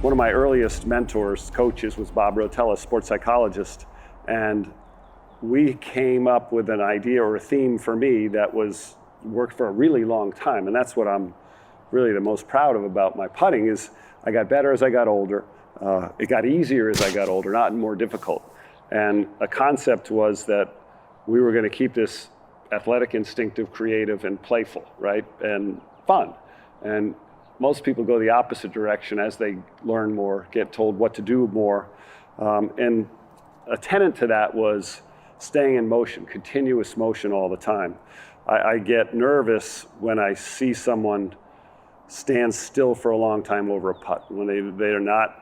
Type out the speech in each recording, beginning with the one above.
one of my earliest mentors, coaches, was Bob Rotella, sports psychologist, and we came up with an idea or a theme for me that was worked for a really long time, and that's what I'm really the most proud of about my putting is I got better as I got older. It got easier as I got older, not more difficult. And a concept was that we were going to keep this athletic, instinctive, creative, and playful, right? And fun. And most people go the opposite direction as they learn more, get told what to do more. And a tenet to that was staying in motion, continuous motion all the time. I get nervous when I see someone stand still for a long time over a putt, when they are not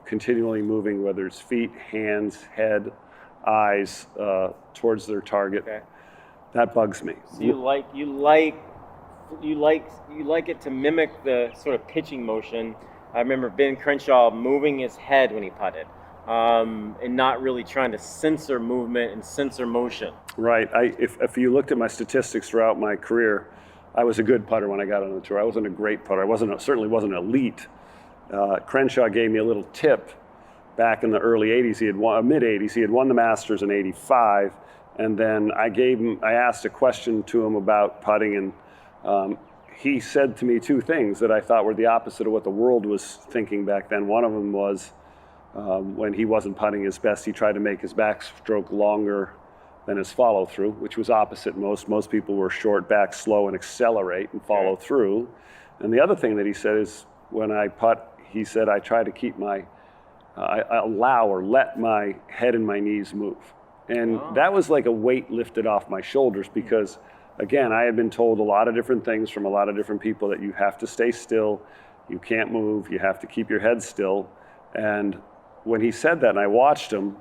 continually moving, whether it's feet, hands, head, eyes towards their target. Okay. That bugs me. So you like it to mimic the sort of pitching motion. I remember Ben Crenshaw moving his head when he putted, and not really trying to censor movement and censor motion. Right. If you looked at my statistics throughout my career, I was a good putter when I got on the tour. I wasn't a great putter. Certainly wasn't elite. Crenshaw gave me a little tip back in the early 80s. Mid 80s. He had won the Masters in 85. And then I asked a question to him about putting, and he said to me two things that I thought were the opposite of what the world was thinking back then. One of them was when he wasn't putting his best, he tried to make his backstroke longer than his follow through, which was opposite most. Most people were short back, slow, and accelerate and follow through. And the other thing that he said is when I putt, he said I try to keep I allow or let my head and my knees move. And that was like a weight lifted off my shoulders because, again, I had been told a lot of different things from a lot of different people that you have to stay still, you can't move, you have to keep your head still. And when he said that and I watched him,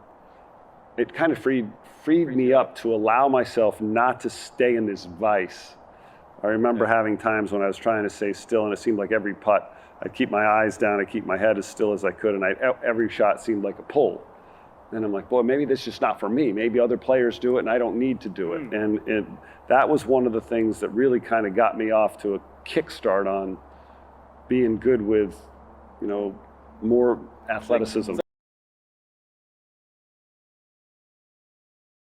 it kind of freed me up to allow myself not to stay in this vice. I remember having times when I was trying to stay still and it seemed like every putt, I'd keep my eyes down, I'd keep my head as still as I could, and every shot seemed like a pull. And I'm like, boy, maybe this is just not for me. Maybe other players do it and I don't need to do it. And that was one of the things that really kind of got me off to a kickstart on being good with, more athleticism.